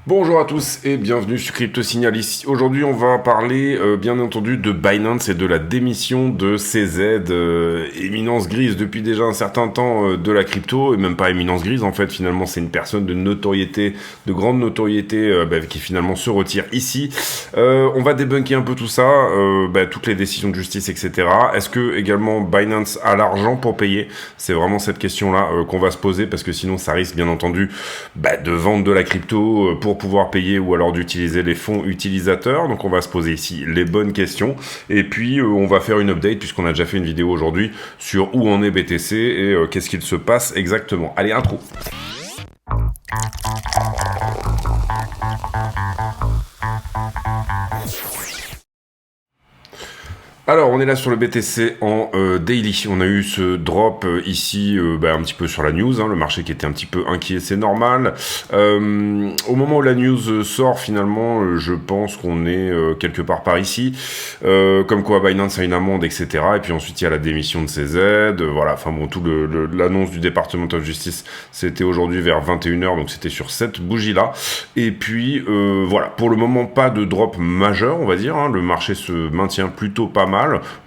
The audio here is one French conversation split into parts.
Bonjour à tous et bienvenue sur Crypto Signal. Ici, aujourd'hui, on va parler bien entendu de Binance et de la démission de CZ, éminence grise depuis déjà un certain temps de la crypto, et même pas éminence grise en fait, finalement c'est une personne de notoriété, de grande notoriété qui finalement se retire ici. On va débunker un peu tout ça, toutes les décisions de justice, etc. Est-ce que également Binance a l'argent pour payer? C'est vraiment cette question-là qu'on va se poser, parce que sinon ça risque bien entendu de vendre de la crypto pour pouvoir payer, ou alors d'utiliser les fonds utilisateurs. Donc on va se poser ici les bonnes questions, et puis on va faire une update, puisqu'on a déjà fait une vidéo aujourd'hui sur où en est BTC et qu'est-ce qu'il se passe exactement. Allez, intro. Alors, on est là sur le BTC en daily. On a eu ce drop ici, un petit peu sur la news, le marché qui était un petit peu inquiet, c'est normal. Au moment où la news sort, finalement, je pense qu'on est quelque part par ici. Comme quoi Binance a une amende, etc. Et puis ensuite, il y a la démission de CZ. Voilà, enfin bon, l'annonce du Department of Justice, c'était aujourd'hui vers 21h, donc c'était sur cette bougie-là. Et puis, voilà, pour le moment, pas de drop majeur, on va dire. Le marché se maintient plutôt pas mal.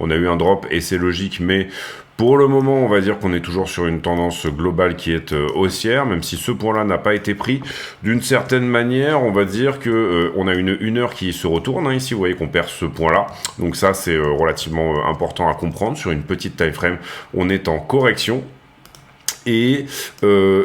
On a eu un drop et c'est logique, mais pour le moment, on va dire qu'on est toujours sur une tendance globale qui est haussière, même si ce point-là n'a pas été pris. D'une certaine manière, on va dire que on a une heure qui se retourne. Ici, vous voyez qu'on perd ce point-là. Donc ça, c'est relativement important à comprendre. Sur une petite time frame, on est en correction. Et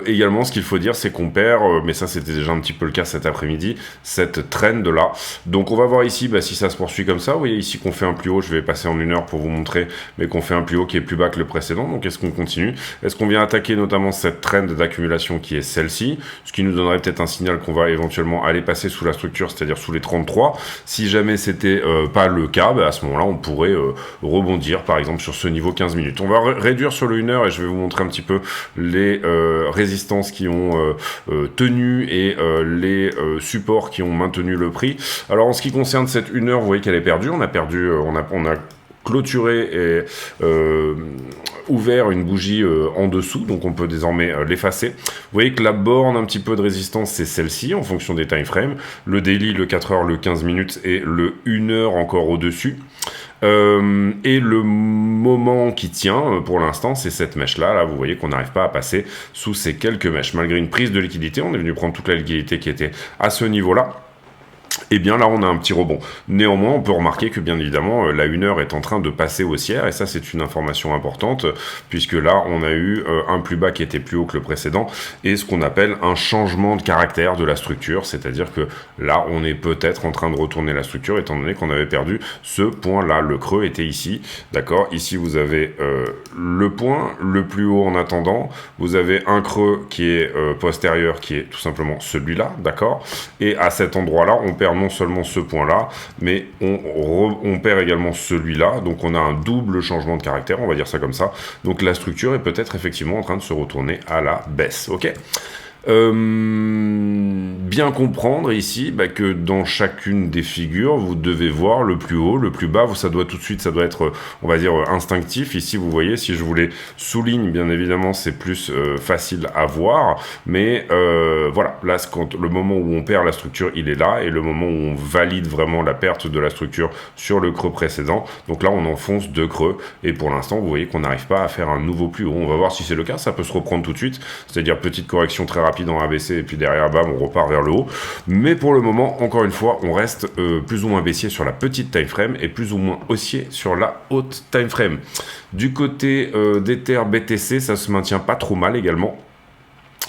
également, ce qu'il faut dire, c'est qu'on perd, mais ça c'était déjà un petit peu le cas cet après-midi, cette trend là. Donc on va voir ici si ça se poursuit comme ça. Vous voyez ici qu'on fait un plus haut, je vais passer en une heure pour vous montrer, mais qu'on fait un plus haut qui est plus bas que le précédent. Donc est-ce qu'on continue? Est-ce qu'on vient attaquer notamment cette trend d'accumulation qui est celle-ci, ce qui nous donnerait peut-être un signal qu'on va éventuellement aller passer sous la structure, c'est-à-dire sous les 33. Si jamais c'était pas le cas, à ce moment-là, on pourrait rebondir par exemple sur ce niveau 15 minutes. On va réduire sur le 1 heure et je vais vous montrer un petit peu les résistances qui ont tenu et les supports qui ont maintenu le prix. Alors en ce qui concerne cette 1 heure, vous voyez qu'elle est perdue. On a clôturé et ouvert une bougie en dessous, donc on peut désormais l'effacer. Vous voyez que la borne un petit peu de résistance, c'est celle-ci en fonction des time frames. Le daily, le 4 heures, le 15 minutes et le 1 heure encore au-dessus. Et le moment qui tient pour l'instant, c'est cette mèche là, vous voyez qu'on n'arrive pas à passer sous ces quelques mèches malgré une prise de liquidité. On est venu prendre toute la liquidité qui était à ce niveau là. Et bien là on a un petit rebond. Néanmoins on peut remarquer que bien évidemment la 1 heure est en train de passer haussière, et ça c'est une information importante, puisque là on a eu un plus bas qui était plus haut que le précédent, et ce qu'on appelle un changement de caractère de la structure, c'est-à-dire que là on est peut-être en train de retourner la structure, étant donné qu'on avait perdu ce point là. Le creux était ici, d'accord. Ici vous avez le point le plus haut en attendant, vous avez un creux qui est postérieur, qui est tout simplement celui-là, d'accord. Et à cet endroit là on perd non seulement ce point-là, mais on perd également celui-là. Donc on a un double changement de caractère, on va dire ça comme ça. Donc la structure est peut-être effectivement en train de se retourner à la baisse. Ok. Bien comprendre ici que dans chacune des figures, vous devez voir le plus haut, le plus bas. Ça doit tout de suite, ça doit être, on va dire, instinctif. Ici, vous voyez, si je vous les souligne, bien évidemment, c'est plus facile à voir. Mais voilà, là, le moment où on perd la structure, il est là. Et le moment où on valide vraiment la perte de la structure sur le creux précédent, donc là, on enfonce deux creux. Et pour l'instant, vous voyez qu'on n'arrive pas à faire un nouveau plus haut. On va voir si c'est le cas. Ça peut se reprendre tout de suite. C'est-à-dire petite correction très rapide en ABC, et puis derrière, bam, on repart vers le haut. Mais pour le moment, encore une fois, on reste plus ou moins baissier sur la petite time frame et plus ou moins haussier sur la haute time frame. Du côté d'Ether BTC, ça se maintient pas trop mal également.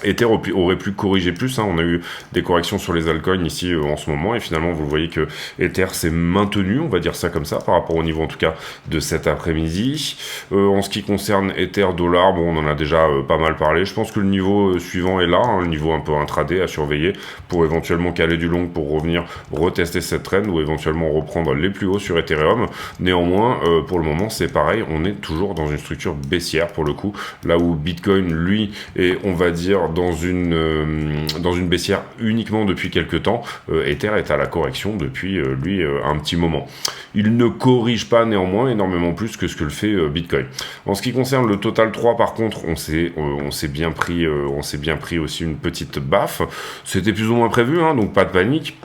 Ether aurait pu corriger plus, on a eu des corrections sur les altcoins ici en ce moment, et finalement vous voyez que Ether s'est maintenu, on va dire ça comme ça, par rapport au niveau en tout cas de cet après-midi. En ce qui concerne Ether dollar, on en a déjà pas mal parlé. Je pense que le niveau suivant est là, le niveau un peu intraday à surveiller pour éventuellement caler du long, pour revenir retester cette trend, ou éventuellement reprendre les plus hauts sur Ethereum. Néanmoins, pour le moment c'est pareil, on est toujours dans une structure baissière pour le coup, là où Bitcoin lui est, on va dire, dire, dans une baissière uniquement depuis quelques temps. Ether est à la correction depuis, un petit moment. Il ne corrige pas néanmoins énormément plus que ce que le fait Bitcoin. En ce qui concerne le Total 3, par contre, on s'est bien pris aussi une petite baffe. C'était plus ou moins prévu, hein, donc pas de panique.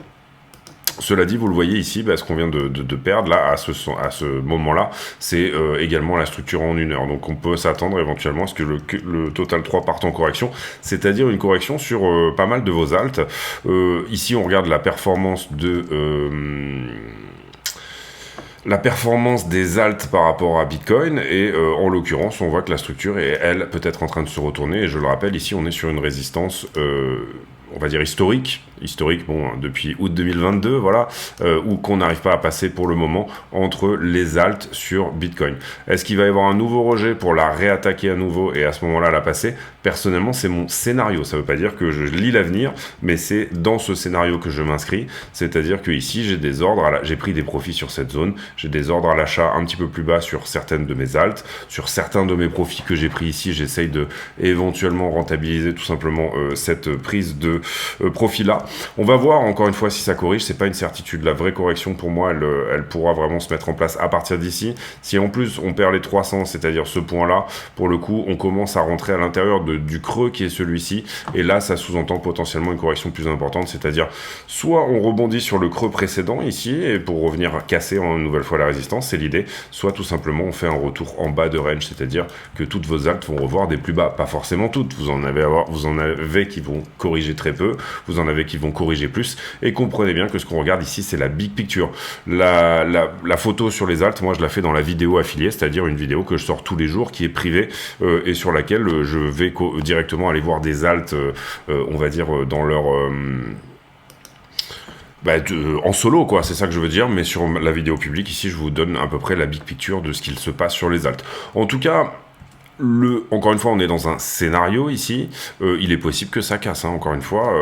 Cela dit, vous le voyez ici, ce qu'on vient de perdre là à ce moment-là, c'est également la structure en 1 heure. Donc on peut s'attendre éventuellement à ce que le Total 3 parte en correction, c'est-à-dire une correction sur pas mal de vos alts. Ici, on regarde la performance des alts par rapport à Bitcoin, et en l'occurrence, on voit que la structure est, elle, peut-être en train de se retourner, et je le rappelle, ici, on est sur une résistance, on va dire historique, depuis août 2022, voilà, ou qu'on n'arrive pas à passer pour le moment entre les alts sur Bitcoin. Est-ce qu'il va y avoir un nouveau rejet pour la réattaquer à nouveau et à ce moment-là la passer? Personnellement, c'est mon scénario. Ça ne veut pas dire que je lis l'avenir, mais c'est dans ce scénario que je m'inscris. C'est-à-dire que ici, j'ai des ordres, j'ai pris des profits sur cette zone, j'ai des ordres à l'achat un petit peu plus bas sur certaines de mes alts, sur certains de mes profits que j'ai pris ici, j'essaye de éventuellement rentabiliser tout simplement cette prise de profit-là. On va voir encore une fois si ça corrige, c'est pas une certitude. La vraie correction pour moi, elle pourra vraiment se mettre en place à partir d'ici. Si en plus on perd les 300, c'est-à-dire ce point-là, pour le coup, on commence à rentrer à l'intérieur du creux qui est celui-ci, et là ça sous-entend potentiellement une correction plus importante, c'est-à-dire soit on rebondit sur le creux précédent ici, et pour revenir casser une nouvelle fois la résistance, c'est l'idée, soit tout simplement on fait un retour en bas de range, c'est-à-dire que toutes vos alts vont revoir des plus bas, pas forcément toutes, vous en avez qui vont corriger très peu, vous en avez qui vont corriger plus, et comprenez bien que ce qu'on regarde ici, c'est la big picture. La photo sur les alts, moi je la fais dans la vidéo affiliée, c'est-à-dire une vidéo que je sors tous les jours, qui est privée, et sur laquelle je vais directement aller voir des alts, on va dire, dans leur... en solo, quoi, c'est ça que je veux dire, mais sur la vidéo publique, ici, je vous donne à peu près la big picture de ce qu'il se passe sur les alts. En tout cas... Encore une fois, on est dans un scénario ici, il est possible que ça casse, hein, encore une fois,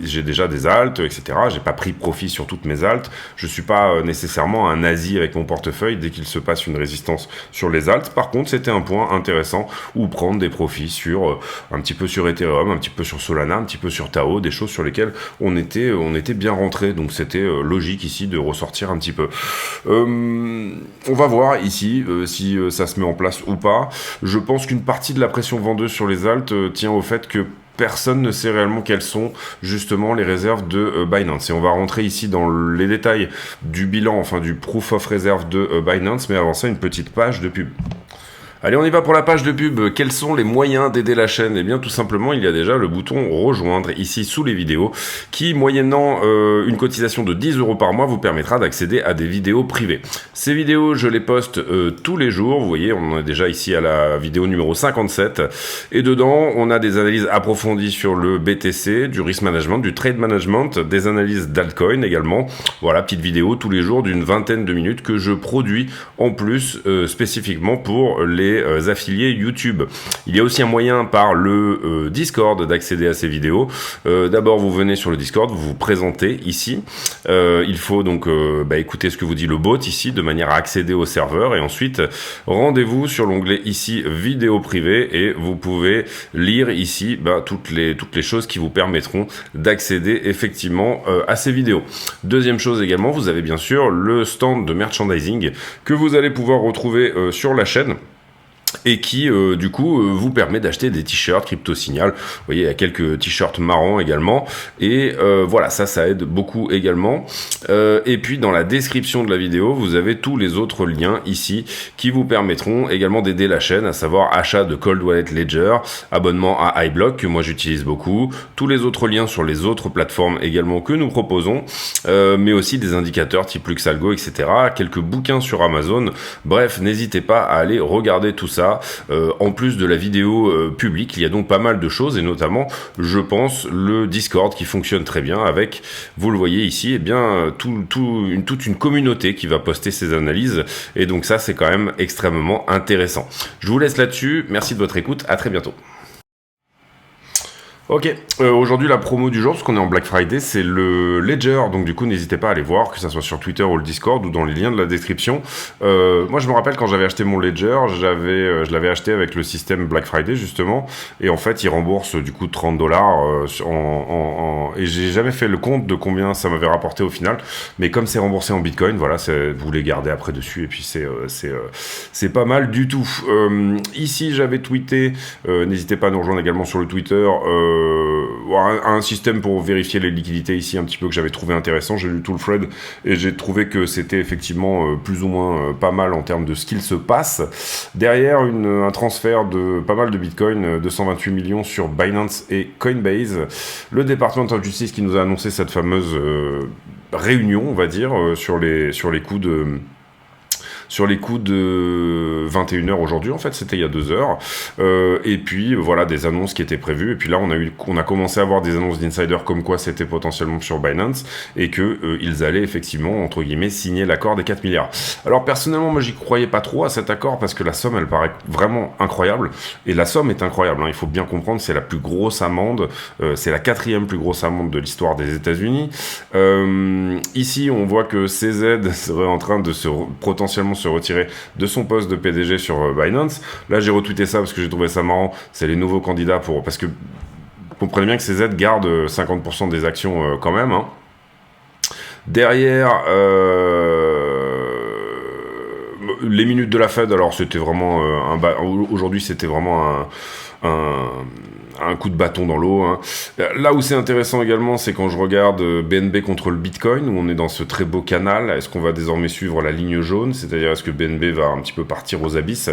j'ai déjà des alts, etc., j'ai pas pris profit sur toutes mes alts, je suis pas nécessairement un nazi avec mon portefeuille dès qu'il se passe une résistance sur les alts. Par contre, c'était un point intéressant où prendre des profits sur, un petit peu sur Ethereum, un petit peu sur Solana, un petit peu sur Tao, des choses sur lesquelles on était bien rentré, donc c'était logique ici de ressortir un petit peu. On va voir ici si ça se met en place ou pas. Je pense qu'une partie de la pression vendeuse sur les alts tient au fait que personne ne sait réellement quelles sont justement les réserves de Binance. Et on va rentrer ici dans les détails du bilan, enfin du proof of reserve de Binance, mais avant ça, une petite page de pub. Allez, on y va pour la page de pub. Quels sont les moyens d'aider la chaîne? Eh bien, tout simplement, il y a déjà le bouton rejoindre ici sous les vidéos qui, moyennant une cotisation de 10 € par mois, vous permettra d'accéder à des vidéos privées. Ces vidéos, je les poste tous les jours. Vous voyez, on est déjà ici à la vidéo numéro 57. Et dedans, on a des analyses approfondies sur le BTC, du risk management, du trade management, des analyses d'altcoin également. Voilà, petite vidéo tous les jours d'une vingtaine de minutes que je produis en plus spécifiquement pour les affiliés YouTube. Il y a aussi un moyen par le Discord d'accéder à ces vidéos. D'abord, vous venez sur le Discord, vous vous présentez ici. Il faut donc écouter ce que vous dit le bot ici de manière à accéder au serveur, et ensuite rendez-vous sur l'onglet ici vidéo privée, et vous pouvez lire ici toutes les choses qui vous permettront d'accéder effectivement à ces vidéos. Deuxième chose également, vous avez bien sûr le stand de merchandising que vous allez pouvoir retrouver sur la chaîne, et qui du coup vous permet d'acheter des t-shirts Crypto Signal. Vous voyez, il y a quelques t-shirts marrants également, et voilà, ça aide beaucoup également. Et puis dans la description de la vidéo, vous avez tous les autres liens ici qui vous permettront également d'aider la chaîne, à savoir achat de Cold Wallet Ledger, abonnement à iBlock que moi j'utilise beaucoup, tous les autres liens sur les autres plateformes également que nous proposons, mais aussi des indicateurs type Luxalgo, etc., quelques bouquins sur Amazon. Bref, n'hésitez pas à aller regarder tout ça. En plus de la vidéo publique, il y a donc pas mal de choses, et notamment, je pense, le Discord qui fonctionne très bien avec, vous le voyez ici, toute une communauté qui va poster ses analyses, et donc ça, c'est quand même extrêmement intéressant. Je vous laisse là-dessus, merci de votre écoute, à très bientôt. Ok, aujourd'hui la promo du jour, parce qu'on est en Black Friday, c'est le Ledger, donc du coup n'hésitez pas à aller voir, que ça soit sur Twitter ou le Discord ou dans les liens de la description. Moi je me rappelle quand j'avais acheté mon Ledger, je l'avais acheté avec le système Black Friday justement, et en fait il rembourse du coup $30, et j'ai jamais fait le compte de combien ça m'avait rapporté au final, mais comme c'est remboursé en Bitcoin, voilà, vous les gardez après dessus, et puis c'est pas mal du tout. Ici j'avais tweeté, n'hésitez pas à nous rejoindre également sur le Twitter, un système pour vérifier les liquidités ici un petit peu que j'avais trouvé intéressant. J'ai lu tout le thread et j'ai trouvé que c'était effectivement plus ou moins pas mal en termes de ce qu'il se passe. Derrière, un transfert de pas mal de Bitcoin, 228 millions sur Binance et Coinbase. Le département de justice qui nous a annoncé cette fameuse réunion, on va dire, sur les coups de 21h aujourd'hui, en fait, c'était il y a 2 heures. Et puis, voilà, des annonces qui étaient prévues. Et puis là, on a commencé à avoir des annonces d'insiders comme quoi c'était potentiellement sur Binance et que ils allaient effectivement, entre guillemets, signer l'accord des 4 milliards. Alors, personnellement, moi, j'y croyais pas trop à cet accord parce que la somme, elle paraît vraiment incroyable. Et la somme est incroyable, hein. Il faut bien comprendre, c'est la plus grosse amende. C'est la 4e plus grosse amende de l'histoire des États-Unis. Ici, on voit que CZ serait en train de potentiellement se retirer de son poste de PDG sur Binance. Là, j'ai retweeté ça parce que j'ai trouvé ça marrant. C'est les nouveaux candidats parce que vous comprenez bien que CZ garde 50% des actions quand même, hein. Derrière, les minutes de la Fed, alors c'était vraiment aujourd'hui c'était vraiment un coup de bâton dans l'eau, hein. Là où c'est intéressant également, c'est quand je regarde BNB contre le Bitcoin, où on est dans ce très beau canal. Est-ce qu'on va désormais suivre la ligne jaune, c'est-à-dire est-ce que BNB va un petit peu partir aux abysses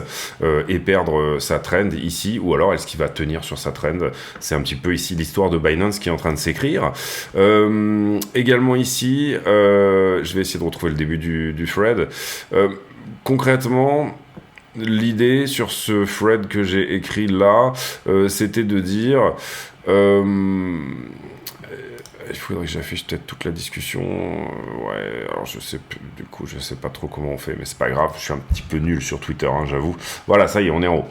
et perdre sa trend ici, ou alors est-ce qu'il va tenir sur sa trend? C'est un petit peu ici l'histoire de Binance qui est en train de s'écrire. Également ici, je vais essayer de retrouver le début du thread. Concrètement, l'idée sur ce thread que j'ai écrit là, c'était de dire... il faudrait que j'affiche peut-être toute la discussion. Ouais, alors je sais pas trop comment on fait, mais c'est pas grave, je suis un petit peu nul sur Twitter, hein, j'avoue. Voilà, ça y est, on est en haut.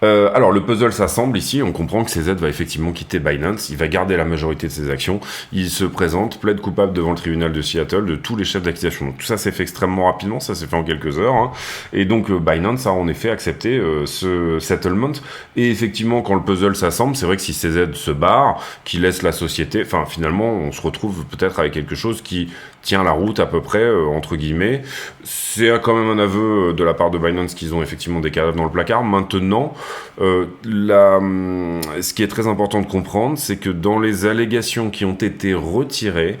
Alors le puzzle s'assemble ici, on comprend que CZ va effectivement quitter Binance, il va garder la majorité de ses actions, il se présente, plaide coupable devant le tribunal de Seattle de tous les chefs d'accusation. Donc tout ça s'est fait extrêmement rapidement, ça s'est fait en quelques heures, hein. Et donc Binance a en effet accepté ce settlement, et effectivement quand le puzzle s'assemble, c'est vrai que si CZ se barre, qu'il laisse la société, enfin finalement on se retrouve peut-être avec quelque chose qui tient la route à peu près, entre guillemets. C'est quand même un aveu de la part de Binance qu'ils ont effectivement des cadavres dans le placard. Maintenant, ce qui est très important de comprendre, c'est que dans les allégations qui ont été retirées,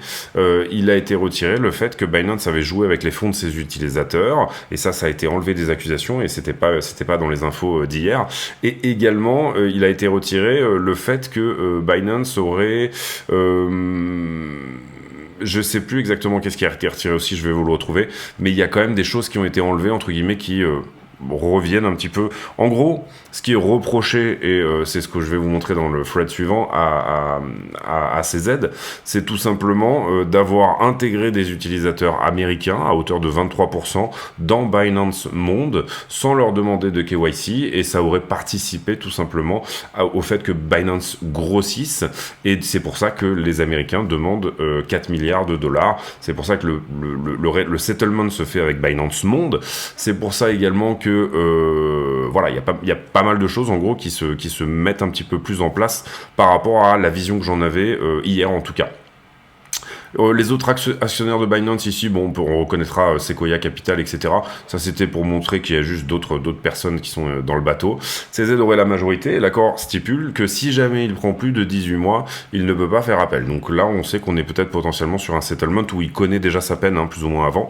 il a été retiré le fait que Binance avait joué avec les fonds de ses utilisateurs, et ça a été enlevé des accusations, et c'était pas dans les infos d'hier. Et également, il a été retiré le fait que Binance aurait... je sais plus exactement qu'est-ce qui a été retiré aussi, je vais vous le retrouver, mais il y a quand même des choses qui ont été enlevées, entre guillemets, qui reviennent un petit peu. En gros, ce qui est reproché, et c'est ce que je vais vous montrer dans le thread suivant à CZ, c'est tout simplement d'avoir intégré des utilisateurs américains à hauteur de 23% dans Binance Monde sans leur demander de KYC, et ça aurait participé tout simplement au fait que Binance grossisse, et c'est pour ça que les Américains demandent 4 milliards de dollars. C'est pour ça que le settlement se fait avec Binance Monde. C'est pour ça également que voilà, il y a pas mal de choses en gros qui se mettent un petit peu plus en place par rapport à la vision que j'en avais hier en tout cas. Les autres actionnaires de Binance ici, bon, on reconnaîtra Sequoia Capital, etc. Ça, c'était pour montrer qu'il y a juste d'autres personnes qui sont dans le bateau. CZ aurait la majorité. L'accord stipule que si jamais il prend plus de 18 mois, il ne peut pas faire appel. Donc là, on sait qu'on est peut-être potentiellement sur un settlement où il connaît déjà sa peine, hein, plus ou moins avant.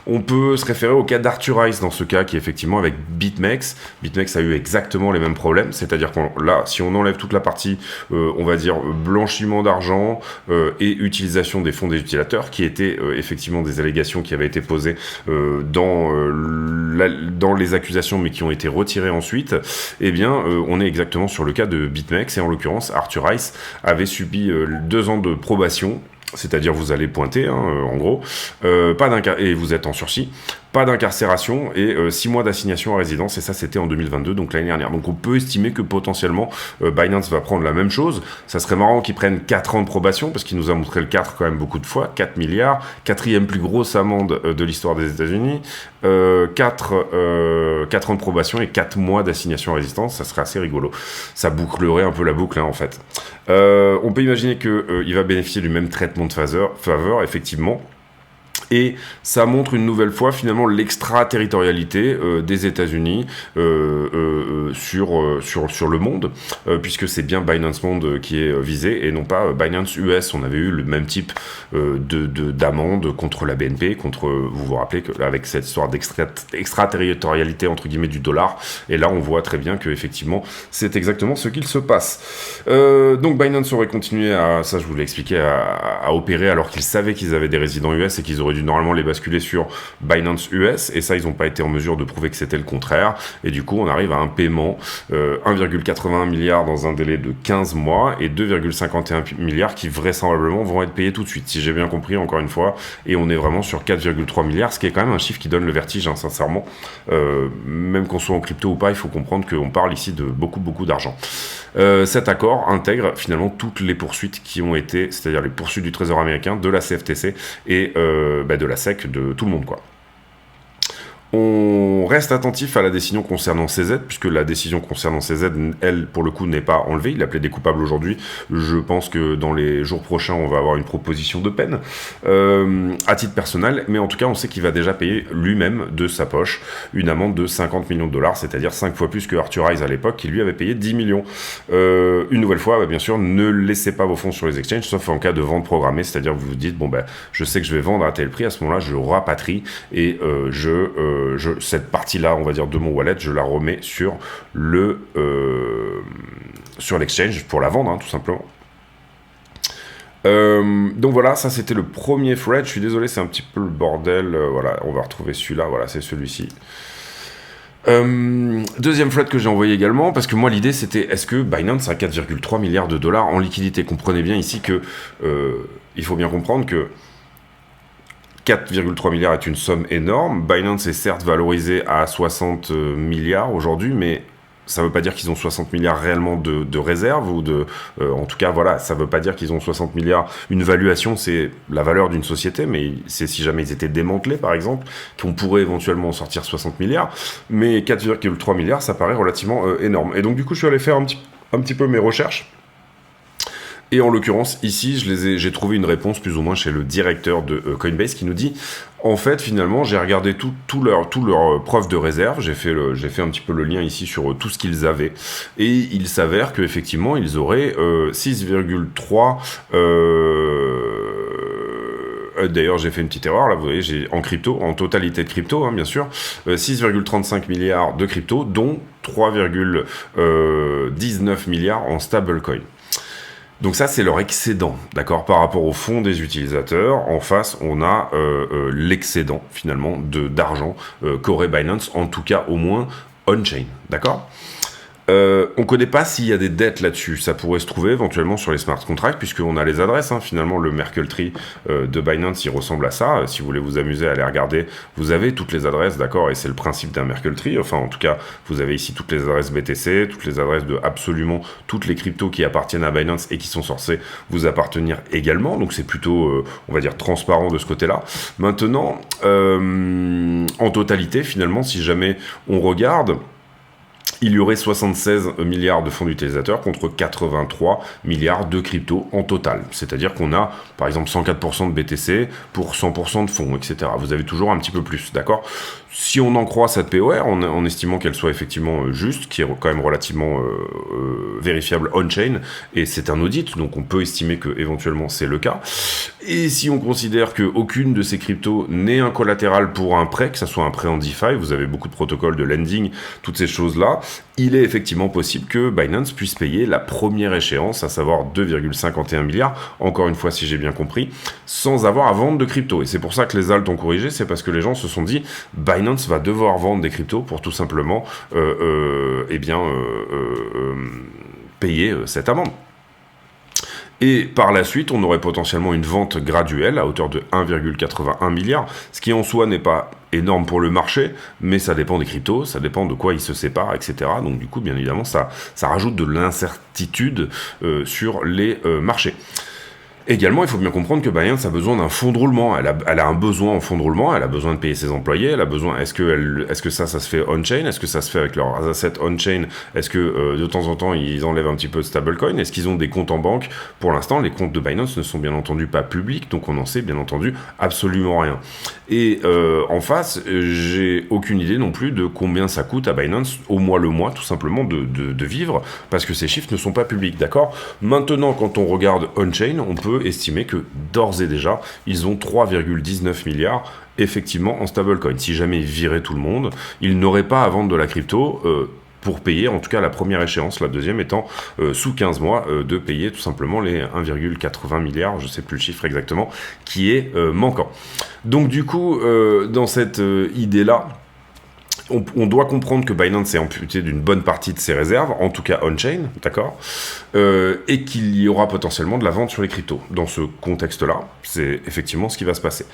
On peut se référer au cas d'Arthur Ice dans ce cas, qui est effectivement avec BitMEX. BitMEX a eu exactement les mêmes problèmes. C'est-à-dire que là, si on enlève toute la partie, on va dire, blanchiment d'argent et utilisation des fonds des utilisateurs, qui étaient effectivement des allégations qui avaient été posées dans les accusations, mais qui ont été retirées ensuite, eh bien, on est exactement sur le cas de BitMEX, et en l'occurrence, Arthur Ice avait subi 2 ans de probation, c'est-à-dire vous allez pointer, hein, en gros, pas d'un cas, et vous êtes en sursis, pas d'incarcération et 6 mois d'assignation à résidence, et ça c'était en 2022, donc l'année dernière. Donc on peut estimer que potentiellement Binance va prendre la même chose. Ça serait marrant qu'ils prennent 4 ans de probation, parce qu'il nous a montré le 4 quand même beaucoup de fois, 4 milliards, quatrième plus grosse amende de l'histoire des États-Unis, 4 ans de probation et 4 mois d'assignation à résidence, ça serait assez rigolo. Ça bouclerait un peu la boucle, hein, en fait. On peut imaginer qu'il va bénéficier du même traitement de faveur, effectivement. Et ça montre une nouvelle fois finalement l'extraterritorialité des États-Unis sur le monde, puisque c'est bien Binance Monde qui est visé et non pas Binance US. On avait eu le même type d'amende contre la BNP, vous vous rappelez que avec cette histoire d'extraterritorialité entre guillemets du dollar. Et là, on voit très bien que effectivement, c'est exactement ce qu'il se passe. Donc Binance aurait continué ça je vous l'ai expliqué, à opérer alors qu'ils savaient qu'ils avaient des résidents US et qu'ils auraient dû normalement les basculer sur Binance US, et ça ils n'ont pas été en mesure de prouver que c'était le contraire, et du coup on arrive à un paiement 1,81 milliard dans un délai de 15 mois et 2,51 milliards qui vraisemblablement vont être payés tout de suite, si j'ai bien compris encore une fois, et on est vraiment sur 4,3 milliards, ce qui est quand même un chiffre qui donne le vertige, hein, sincèrement. Même qu'on soit en crypto ou pas, il faut comprendre qu'on parle ici de beaucoup d'argent. Cet accord intègre finalement toutes les poursuites qui ont été, c'est-à-dire les poursuites du Trésor américain, de la CFTC et de la SEC, de tout le monde, quoi. On reste attentif à la décision concernant CZ, puisque la décision concernant CZ, elle, pour le coup, n'est pas enlevée. Il a plaidé coupable aujourd'hui. Je pense que dans les jours prochains, on va avoir une proposition de peine, à titre personnel. Mais en tout cas, on sait qu'il va déjà payer lui-même de sa poche une amende de 50 millions de dollars, c'est-à-dire 5 fois plus que Arthur Hayes à l'époque, qui lui avait payé 10 millions. Une nouvelle fois, bien sûr, ne laissez pas vos fonds sur les exchanges, sauf en cas de vente programmée, c'est-à-dire que vous vous dites, je sais que je vais vendre à tel prix, à ce moment-là, je rapatrie et cette partie-là, on va dire, de mon wallet, je la remets sur l'exchange pour la vendre, hein, tout simplement. Donc voilà, ça c'était le premier thread. Je suis désolé, c'est un petit peu le bordel. Voilà, on va retrouver celui-là. Voilà, c'est celui-ci. Deuxième thread que j'ai envoyé également, parce que moi l'idée c'était, est-ce que Binance a 4,3 milliards de dollars en liquidité? Comprenez bien ici que il faut bien comprendre que 4,3 milliards est une somme énorme. Binance est certes valorisé à 60 milliards aujourd'hui, mais ça ne veut pas dire qu'ils ont 60 milliards réellement de réserves, ou en tout cas, voilà, ça ne veut pas dire qu'ils ont 60 milliards. Une valuation, c'est la valeur d'une société, mais c'est si jamais ils étaient démantelés, par exemple, qu'on pourrait éventuellement en sortir 60 milliards. Mais 4,3 milliards, ça paraît relativement énorme. Et donc, du coup, je suis allé faire un petit peu mes recherches. Et en l'occurrence, ici, j'ai trouvé une réponse plus ou moins chez le directeur de Coinbase qui nous dit, en fait, finalement, j'ai regardé tout leur preuve de réserve, j'ai fait un petit peu le lien ici sur tout ce qu'ils avaient, et il s'avère qu'effectivement, ils auraient 6,3... D'ailleurs, j'ai fait une petite erreur, là, vous voyez, j'ai en crypto, en totalité de crypto, hein, bien sûr, 6,35 milliards de crypto, dont 3,19 milliards en stablecoin. Donc ça, c'est leur excédent, d'accord, par rapport au fonds des utilisateurs. En face, on a l'excédent, finalement, d'argent qu'aurait Binance, en tout cas, au moins, on-chain, d'accord ? On ne connaît pas s'il y a des dettes là-dessus. Ça pourrait se trouver éventuellement sur les smart contracts, puisqu'on a les adresses, hein. Finalement, le Merkle Tree de Binance, il ressemble à ça. Si vous voulez vous amuser à aller regarder, vous avez toutes les adresses, d'accord, et c'est le principe d'un Merkle Tree. Enfin, en tout cas, vous avez ici toutes les adresses BTC, toutes les adresses de absolument toutes les cryptos qui appartiennent à Binance et qui sont censées vous appartenir également. Donc, c'est plutôt, on va dire, transparent de ce côté-là. Maintenant, en totalité, finalement, si jamais on regarde, il y aurait 76 milliards de fonds d'utilisateurs contre 83 milliards de crypto en total. C'est-à-dire qu'on a, par exemple, 104% de BTC pour 100% de fonds, etc. Vous avez toujours un petit peu plus, d'accord ? Si on en croit cette POR, en estimant qu'elle soit effectivement juste, qui est quand même relativement vérifiable on-chain, et c'est un audit, donc on peut estimer que éventuellement c'est le cas. Et si on considère qu'aucune de ces cryptos n'est un collatéral pour un prêt, que ce soit un prêt en DeFi, vous avez beaucoup de protocoles de lending, toutes ces choses-là, il est effectivement possible que Binance puisse payer la première échéance, à savoir 2,51 milliards, encore une fois si j'ai bien compris, sans avoir à vendre de crypto. Et c'est pour ça que les alts ont corrigé, c'est parce que les gens se sont dit, Binance va devoir vendre des cryptos pour tout simplement payer cette amende. Et par la suite, on aurait potentiellement une vente graduelle à hauteur de 1,81 milliard, ce qui en soi n'est pas énorme pour le marché, mais ça dépend des cryptos, ça dépend de quoi ils se séparent, etc. Donc du coup, bien évidemment, ça rajoute de l'incertitude sur les marchés. Également, il faut bien comprendre que Binance a besoin d'un fonds de roulement. Elle a un besoin en fonds de roulement, elle a besoin de payer ses employés, elle a besoin. Est-ce que ça se fait on-chain? Est-ce que ça se fait avec leurs assets on-chain? Est-ce que de temps en temps ils enlèvent un petit peu de stablecoin? Est-ce qu'ils ont des comptes en banque? Pour l'instant, les comptes de Binance ne sont bien entendu pas publics, donc on n'en sait bien entendu absolument rien. Et en face, j'ai aucune idée non plus de combien ça coûte à Binance au mois le mois, tout simplement de vivre, parce que ces chiffres ne sont pas publics, d'accord? Maintenant, quand on regarde on-chain, on peut estimer que d'ores et déjà, ils ont 3,19 milliards effectivement en stablecoin. Si jamais ils viraient tout le monde, ils n'auraient pas à vendre de la crypto pour payer, en tout cas la première échéance, la deuxième étant sous 15 mois de payer tout simplement les 1,80 milliards, je ne sais plus le chiffre exactement, qui est manquant. Donc du coup, dans cette idée-là, on doit comprendre que Binance est amputé d'une bonne partie de ses réserves, en tout cas on-chain, d'accord, et qu'il y aura potentiellement de la vente sur les cryptos. Dans ce contexte-là, c'est effectivement ce qui va se passer.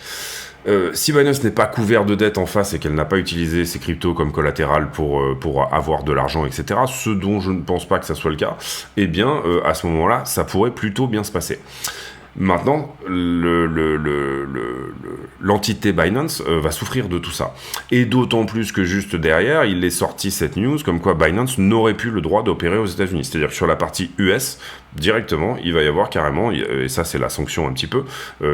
Si Binance n'est pas couvert de dettes en face et qu'elle n'a pas utilisé ses cryptos comme collatéral pour avoir de l'argent, etc., ce dont je ne pense pas que ça soit le cas, eh bien, à ce moment-là, ça pourrait plutôt bien se passer. Maintenant, l'entité Binance va souffrir de tout ça. Et d'autant plus que juste derrière, il est sorti cette news comme quoi Binance n'aurait plus le droit d'opérer aux États-Unis. C'est-à-dire que sur la partie US, directement, il va y avoir carrément, et ça c'est la sanction un petit peu,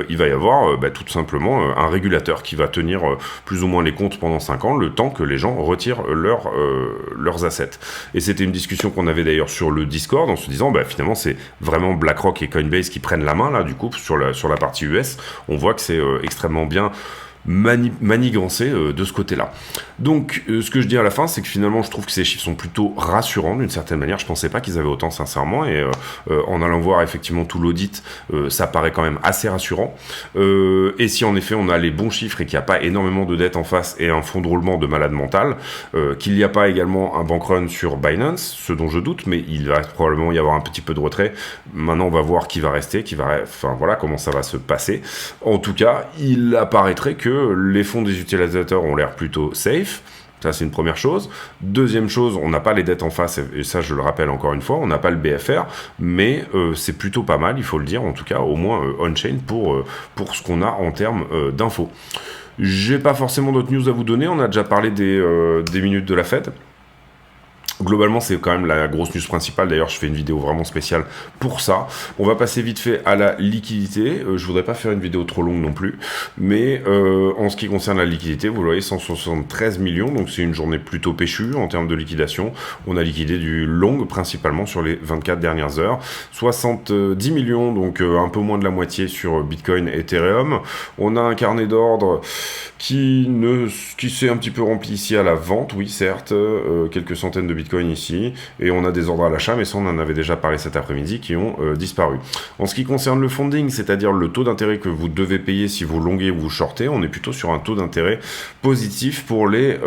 il va y avoir tout simplement un régulateur qui va tenir plus ou moins les comptes pendant 5 ans, le temps que les gens retirent leurs assets. Et c'était une discussion qu'on avait d'ailleurs sur le Discord, en se disant, finalement c'est vraiment BlackRock et Coinbase qui prennent la main là, du coup, sur la partie US, on voit que c'est extrêmement bien manigancé de ce côté-là. Donc, ce que je dis à la fin, c'est que finalement, je trouve que ces chiffres sont plutôt rassurants d'une certaine manière. Je pensais pas qu'ils avaient autant, sincèrement, et en allant voir effectivement tout l'audit, ça paraît quand même assez rassurant. Et si en effet on a les bons chiffres et qu'il n'y a pas énormément de dettes en face et un fonds de roulement de malade mental, qu'il n'y a pas également un bank run sur Binance, ce dont je doute, mais il va probablement y avoir un petit peu de retrait. Maintenant, on va voir qui va rester, enfin voilà comment ça va se passer. En tout cas, il apparaîtrait que les fonds des utilisateurs ont l'air plutôt safe. Ça, c'est une première chose. Deuxième chose, on n'a pas les dettes en face, et ça, je le rappelle encore une fois, on n'a pas le BFR, mais c'est plutôt pas mal, il faut le dire, en tout cas, au moins on-chain pour ce qu'on a en termes d'infos. J'ai pas forcément d'autres news à vous donner, on a déjà parlé des minutes de la Fed. Globalement, c'est quand même la grosse news principale. D'ailleurs, je fais une vidéo vraiment spéciale pour ça. On va passer vite fait à la liquidité. Je voudrais pas faire une vidéo trop longue non plus. Mais en ce qui concerne la liquidité, vous voyez, 173 millions. Donc, c'est une journée plutôt péchue en termes de liquidation. On a liquidé du long, principalement sur les 24 dernières heures. 70 millions, donc un peu moins de la moitié sur Bitcoin et Ethereum. On a un carnet d'ordre qui s'est un petit peu rempli ici à la vente. Oui, certes, quelques centaines de Bitcoin ici, et on a des ordres à l'achat, mais ça on en avait déjà parlé cet après-midi, qui ont disparu. En ce qui concerne le funding, c'est-à-dire le taux d'intérêt que vous devez payer si vous longuez ou vous shortez, on est plutôt sur un taux d'intérêt positif pour les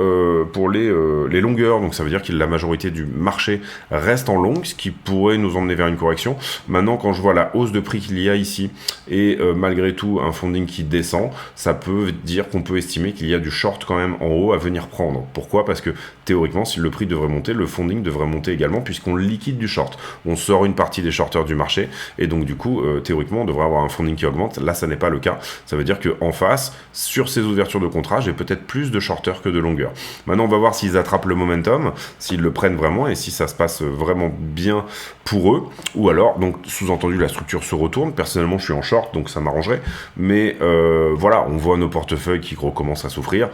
longueurs, donc ça veut dire que la majorité du marché reste en long, ce qui pourrait nous emmener vers une correction. Maintenant, quand je vois la hausse de prix qu'il y a ici, et malgré tout un funding qui descend, ça peut dire qu'on peut estimer qu'il y a du short quand même en haut à venir prendre. Pourquoi? Parce que théoriquement, si le prix devrait monter, le funding devrait monter également, puisqu'on liquide du short. On sort une partie des shorters du marché, et donc du coup, théoriquement, on devrait avoir un funding qui augmente. Là, ça n'est pas le cas. Ça veut dire qu'en face, sur ces ouvertures de contrat, j'ai peut-être plus de shorters que de longueurs. Maintenant, on va voir s'ils attrapent le momentum, s'ils le prennent vraiment, et si ça se passe vraiment bien pour eux, ou alors, donc, sous-entendu, la structure se retourne. Personnellement, je suis en short, donc ça m'arrangerait, mais voilà, on voit nos portefeuilles qui recommencent à souffrir.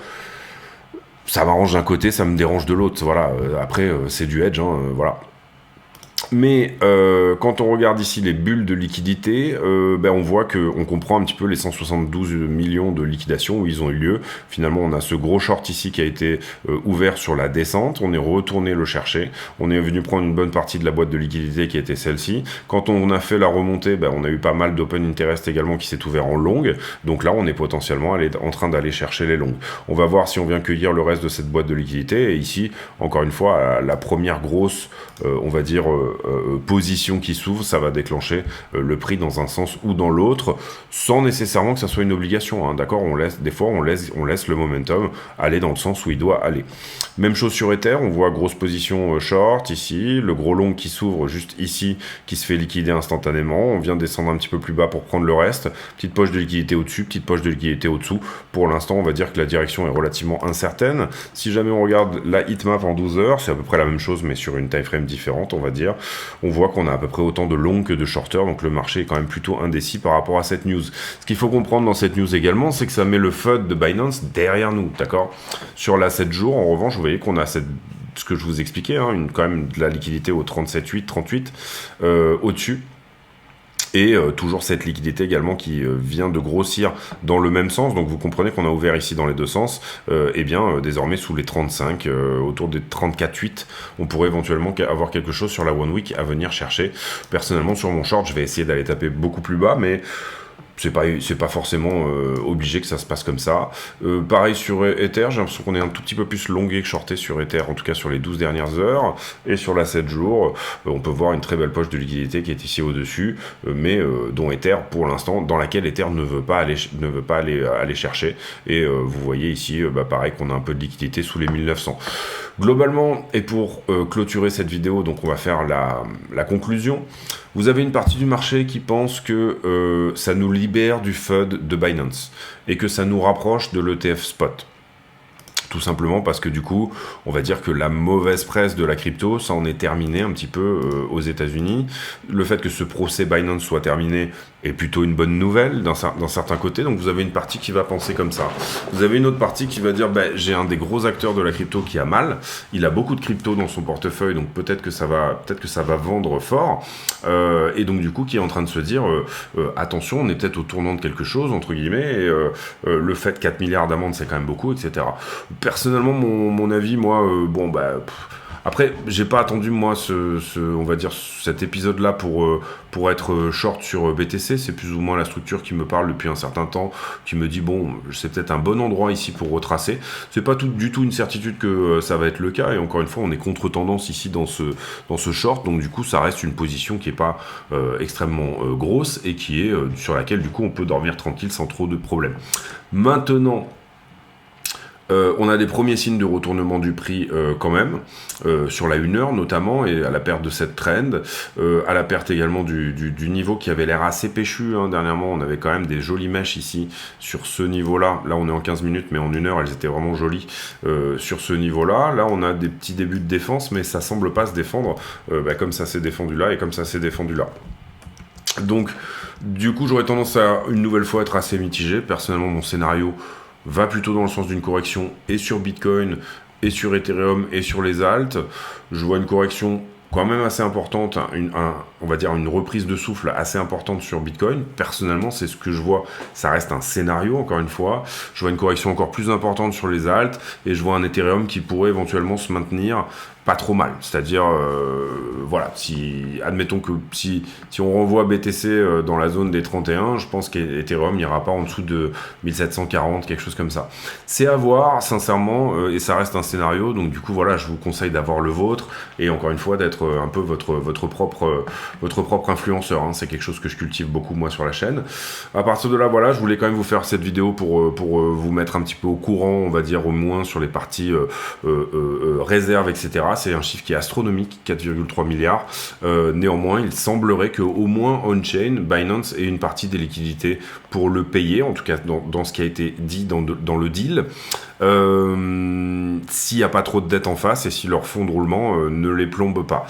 Ça m'arrange d'un côté, ça me dérange de l'autre. Voilà. Après, c'est du hedge, voilà. Mais quand on regarde ici les bulles de liquidité, on voit qu'on comprend un petit peu les 172 millions de liquidations où ils ont eu lieu. Finalement, on a ce gros short ici qui a été ouvert sur la descente. On est retourné le chercher. On est venu prendre une bonne partie de la boîte de liquidité qui était celle-ci. Quand on a fait la remontée, on a eu pas mal d'open interest également qui s'est ouvert en longue. Donc là, on est potentiellement en train d'aller chercher les longues. On va voir si on vient cueillir le reste de cette boîte de liquidité. Et ici, encore une fois, la première grosse, on va dire, position qui s'ouvre, ça va déclencher le prix dans un sens ou dans l'autre, sans nécessairement que ça soit une obligation, hein, d'accord. Des fois on laisse le momentum aller dans le sens où il doit aller. Même chose sur Ether, on voit grosse position short ici, le gros long qui s'ouvre juste ici, qui se fait liquider instantanément. On vient descendre un petit peu plus bas pour prendre le reste. Petite poche de liquidité au-dessus, petite poche de liquidité au-dessous. Pour l'instant, on va dire que la direction est relativement incertaine. Si jamais on regarde la heatmap en 12 heures, c'est à peu près la même chose, mais sur une time frame différente, on va dire. On voit qu'on a à peu près autant de long que de shorter, donc le marché est quand même plutôt indécis par rapport à cette news. Ce qu'il faut comprendre dans cette news également, c'est que ça met le FUD de Binance derrière nous, d'accord. Sur la 7 jours, en revanche, vous voyez qu'on a ce que je vous expliquais, hein, quand même de la liquidité au 37,8, 38 au-dessus. Et toujours cette liquidité également qui vient de grossir dans le même sens. Donc vous comprenez qu'on a ouvert ici dans les deux sens. Et bien désormais sous les 35, autour des 34,8, on pourrait éventuellement avoir quelque chose sur la One Week à venir chercher. Personnellement sur mon short, je vais essayer d'aller taper beaucoup plus bas, mais c'est pas forcément obligé que ça se passe comme ça. Pareil sur Ether, j'ai l'impression qu'on est un tout petit peu plus longué que shorté sur Ether, en tout cas sur les 12 dernières heures. Et sur la 7 jours, on peut voir une très belle poche de liquidité qui est ici au-dessus, mais dont Ether, pour l'instant, dans laquelle Ether ne veut pas aller chercher. Et vous voyez ici, pareil, qu'on a un peu de liquidité sous les 1900. Globalement, et pour clôturer cette vidéo, donc on va faire la conclusion. Vous avez une partie du marché qui pense que ça nous libère du FUD de Binance et que ça nous rapproche de l'ETF spot. Tout simplement parce que du coup, on va dire que la mauvaise presse de la crypto, ça en est terminé un petit peu aux États-Unis. Le fait que ce procès Binance soit terminé est plutôt une bonne nouvelle d'un certain côté. Donc vous avez une partie qui va penser comme ça. Vous avez une autre partie qui va dire j'ai un des gros acteurs de la crypto qui a mal. Il a beaucoup de crypto dans son portefeuille, donc peut-être que ça va vendre fort. Et donc du coup, qui est en train de se dire attention, on est peut-être au tournant de quelque chose entre guillemets. Et le fait 4 milliards d'amendes, c'est quand même beaucoup, etc. Personnellement, mon avis, moi, après, j'ai pas attendu, moi, on va dire, cet épisode-là pour être short sur BTC. C'est plus ou moins la structure qui me parle depuis un certain temps, qui me dit, bon, c'est peut-être un bon endroit ici pour retracer. C'est pas du tout une certitude que ça va être le cas. Et encore une fois, on est contre-tendance ici dans ce short. Donc, du coup, ça reste une position qui est pas extrêmement grosse et qui est sur laquelle, du coup, on peut dormir tranquille sans trop de problèmes. Maintenant, on a des premiers signes de retournement du prix quand même, sur la 1 heure notamment, et à la perte de cette trend, à la perte également du niveau qui avait l'air assez péchu, hein. Dernièrement, on avait quand même des jolies mèches ici, sur ce niveau-là. Là, on est en 15 minutes, mais en 1 heure, elles étaient vraiment jolies sur ce niveau-là. Là, on a des petits débuts de défense, mais ça semble pas se défendre comme ça s'est défendu là et comme ça s'est défendu là. Donc, du coup, j'aurais tendance à, une nouvelle fois, être assez mitigé. Personnellement, mon scénario va plutôt dans le sens d'une correction et sur Bitcoin, et sur Ethereum, et sur les alts. Je vois une correction quand même assez importante, on va dire une reprise de souffle assez importante sur Bitcoin. Personnellement, c'est ce que je vois. Ça reste un scénario, encore une fois. Je vois une correction encore plus importante sur les alts, et je vois un Ethereum qui pourrait éventuellement se maintenir pas trop mal. C'est-à-dire, voilà, admettons que si on renvoie BTC dans la zone des 31, je pense qu'Ethereum n'ira pas en dessous de 1740, quelque chose comme ça. C'est à voir, sincèrement, et ça reste un scénario, donc du coup, voilà, je vous conseille d'avoir le vôtre, et encore une fois, d'être un peu votre propre influenceur, hein. C'est quelque chose que je cultive beaucoup, moi, sur la chaîne. À partir de là, voilà, je voulais quand même vous faire cette vidéo pour vous mettre un petit peu au courant, on va dire, au moins, sur les parties réserves, etc. C'est un chiffre qui est astronomique, 4,3 milliards. Néanmoins, il semblerait qu'au moins on-chain, Binance ait une partie des liquidités pour le payer, en tout cas dans ce qui a été dit dans le deal. S'il n'y a pas trop de dettes en face et si leur fonds de roulement ne les plombe pas.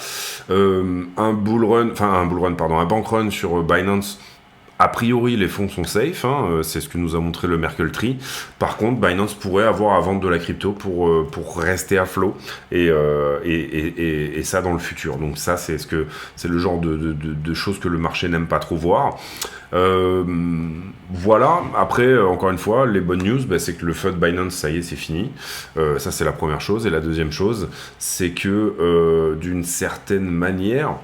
Un bank run sur Binance. A priori, les fonds sont safe, hein, c'est ce que nous a montré le Merkle Tree. Par contre, Binance pourrait avoir à vendre de la crypto pour rester à flot et ça dans le futur. Donc ça, c'est le genre de choses que le marché n'aime pas trop voir. Voilà. Après, encore une fois, les bonnes news, c'est que le FUD Binance, ça y est, c'est fini. Ça, c'est la première chose. Et la deuxième chose, c'est que d'une certaine manière,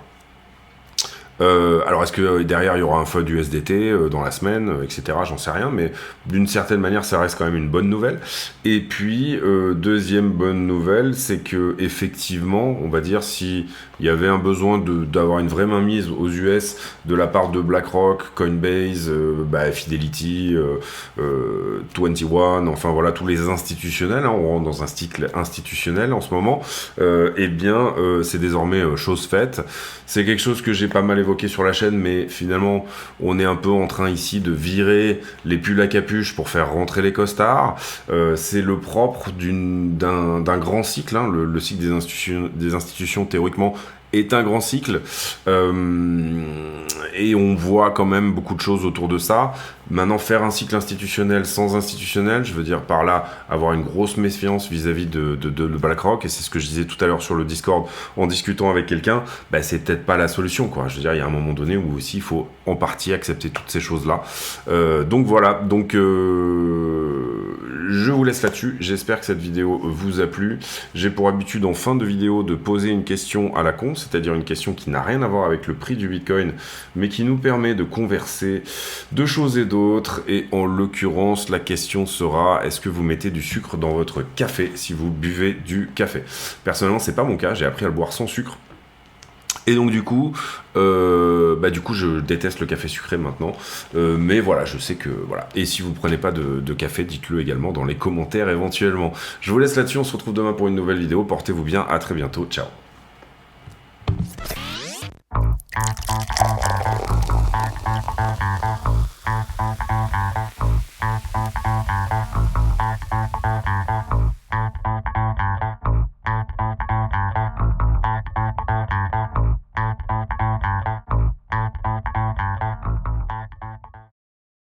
Alors est-ce que derrière il y aura un FUD USDT dans la semaine, etc. J'en sais rien, mais d'une certaine manière ça reste quand même une bonne nouvelle. Et puis deuxième bonne nouvelle, c'est que effectivement, on va dire si il y avait un besoin d'avoir une vraie mainmise aux US de la part de BlackRock, Coinbase, Fidelity, 21, enfin voilà tous les institutionnels, hein, on rentre dans un cycle institutionnel en ce moment. C'est désormais chose faite. C'est quelque chose que j'ai pas mal évoqué sur la chaîne, mais finalement, on est un peu en train ici de virer les pulls à capuche pour faire rentrer les costards. C'est le propre d'un grand cycle, hein, le cycle des institutions théoriquement est un grand cycle, et on voit quand même beaucoup de choses autour de ça. Maintenant, faire un cycle institutionnel sans institutionnel, je veux dire par là avoir une grosse méfiance vis-à-vis de BlackRock, et c'est ce que je disais tout à l'heure sur le Discord en discutant avec quelqu'un, c'est peut-être pas la solution, quoi. Je veux dire, il y a un moment donné où aussi il faut en partie accepter toutes ces choses-là. Donc voilà, je vous laisse là-dessus. J'espère que cette vidéo vous a plu. J'ai pour habitude en fin de vidéo de poser une question à la con, c'est-à-dire une question qui n'a rien à voir avec le prix du Bitcoin, mais qui nous permet de converser de choses et d'autres. Et en l'occurrence, la question sera: est-ce que vous mettez du sucre dans votre café si vous buvez du café? Personnellement, c'est pas mon cas. J'ai appris à le boire sans sucre. Et donc du coup, je déteste le café sucré maintenant. Mais voilà, je sais que voilà. Et si vous prenez pas de café, dites-le également dans les commentaires éventuellement. Je vous laisse là-dessus. On se retrouve demain pour une nouvelle vidéo. Portez-vous bien. À très bientôt. Ciao.